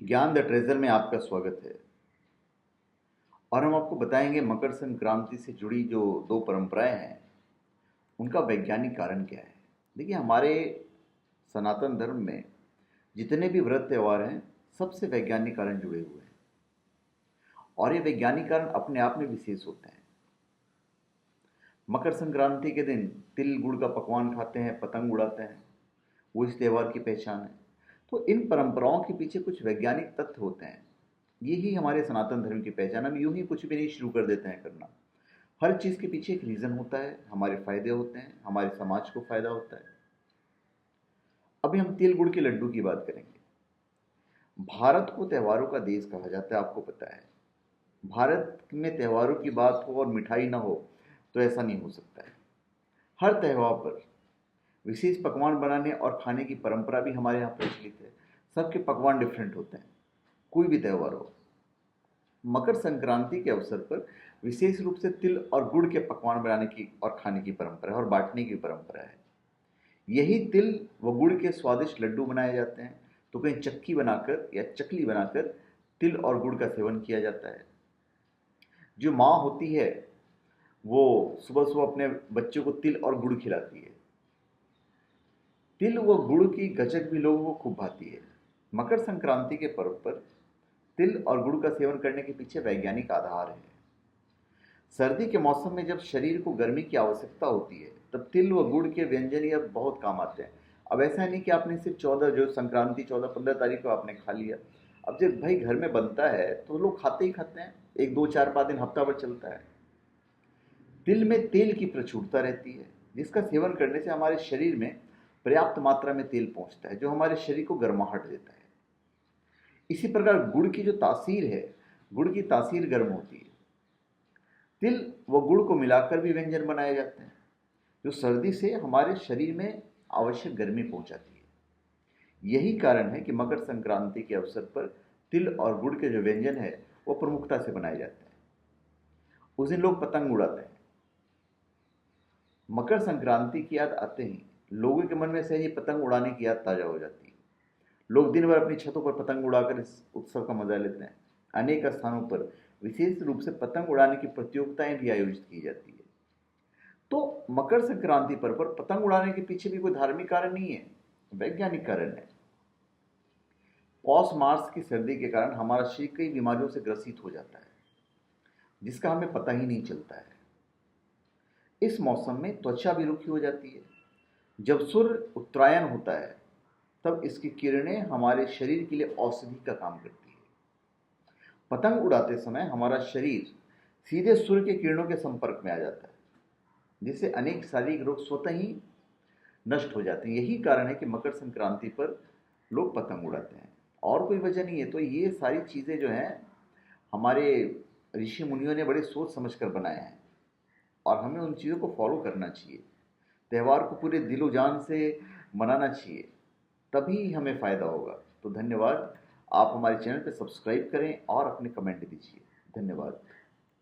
ज्ञान the treasure में आपका स्वागत है। और हम आपको बताएंगे मकर संक्रांति से जुड़ी जो दो परंपराएं हैं उनका वैज्ञानिक कारण क्या है। देखिए, हमारे सनातन धर्म में जितने भी व्रत त्यौहार हैं सबसे वैज्ञानिक कारण जुड़े हुए हैं और ये वैज्ञानिक कारण अपने आप में विशेष होते हैं। मकर संक्रांति के दिन तिल गुड़ का पकवान खाते हैं, पतंग उड़ाते हैं, वो इस त्यौहार की पहचान है। तो इन परंपराओं के पीछे कुछ वैज्ञानिक तथ्य होते हैं। यही हमारे सनातन धर्म की पहचान। हम यूं ही कुछ भी नहीं शुरू कर देते हैं करना। हर चीज़ के पीछे एक रीज़न होता है, हमारे फायदे होते हैं, हमारे समाज को फायदा होता है। अभी हम तिल गुड़ के लड्डू की बात करेंगे। भारत को त्योहारों का देश कहा जाता है, आपको पता है। भारत में त्योहारों की बात हो और मिठाई ना हो तो ऐसा नहीं हो सकता है। हर त्यौहार पर विशेष पकवान बनाने और खाने की परंपरा भी हमारे यहाँ प्रचलित है। सबके पकवान डिफरेंट होते हैं, कोई भी त्यौहार हो। मकर संक्रांति के अवसर पर विशेष रूप से तिल और गुड़ के पकवान बनाने की और खाने की परंपरा है और बांटने की परंपरा है। यही तिल व गुड़ के स्वादिष्ट लड्डू बनाए जाते हैं, तो कहीं चक्की बनाकर या चकली बनाकर तिल और गुड़ का सेवन किया जाता है। जो माँ होती है वो सुबह सुबह अपने बच्चों को तिल और गुड़ खिलाती है। तिल व गुड़ की गचक भी लोगों को खूब भाती है। मकर संक्रांति के पर्व पर तिल और गुड़ का सेवन करने के पीछे वैज्ञानिक आधार है। सर्दी के मौसम में जब शरीर को गर्मी की आवश्यकता होती है तब तिल व गुड़ के व्यंजन ये बहुत काम आते हैं। अब ऐसा नहीं कि आपने सिर्फ 14 जो संक्रांति 14-15 तारीख को आपने खा लिया। अब जब भाई घर में बनता है तो लोग खाते ही खाते हैं, एक दो चार पाँच दिन हफ्ता भर चलता है। तिल में तेल की प्रचुरता रहती है, जिसका सेवन करने से हमारे शरीर में पर्याप्त मात्रा में तेल पहुंचता है, जो हमारे शरीर को गर्माहट देता है। इसी प्रकार गुड़ की जो तासीर है, गुड़ की तासीर गर्म होती है। तिल व गुड़ को मिलाकर भी व्यंजन बनाए जाते हैं, जो सर्दी से हमारे शरीर में आवश्यक गर्मी पहुंचाती है। यही कारण है कि मकर संक्रांति के अवसर पर तिल और गुड़ के जो व्यंजन है वो प्रमुखता से बनाए जाते हैं। उस दिन लोग पतंग उड़ाते हैं। मकर संक्रांति की याद आते ही लोगों के मन में से ही पतंग उड़ाने की याद ताजा हो जाती है। लोग दिन भर अपनी छतों पर पतंग उड़ाकर इस उत्सव का मजा लेते हैं। अनेक स्थानों पर विशेष रूप से पतंग उड़ाने की प्रतियोगिताएं भी आयोजित की जाती है। तो मकर संक्रांति पर पतंग उड़ाने के पीछे भी कोई धार्मिक कारण नहीं है, वैज्ञानिक कारण है। पौष मार्च की सर्दी के कारण हमारा शरीर कई बीमारियों से ग्रसित हो जाता है, जिसका हमें पता ही नहीं चलता है। इस मौसम में त्वचा भी रुखी हो जाती है। जब सूर्य उत्तरायण होता है तब इसकी किरणें हमारे शरीर के लिए औषधि का काम करती है। पतंग उड़ाते समय हमारा शरीर सीधे सूर्य के किरणों के संपर्क में आ जाता है, जिससे अनेक शारीरिक रोग स्वतः ही नष्ट हो जाते हैं। यही कारण है कि मकर संक्रांति पर लोग पतंग उड़ाते हैं, और कोई वजह नहीं है। तो ये सारी चीज़ें जो हैं हमारे ऋषि मुनियों ने बड़े सोच समझ कर बनाए हैं और हमें उन चीज़ों को फॉलो करना चाहिए। त्यौहार को पूरे दिलो जान से मनाना चाहिए, तभी हमें फ़ायदा होगा। तो धन्यवाद। आप हमारे चैनल पर सब्सक्राइब करें और अपने कमेंट दीजिए। धन्यवाद।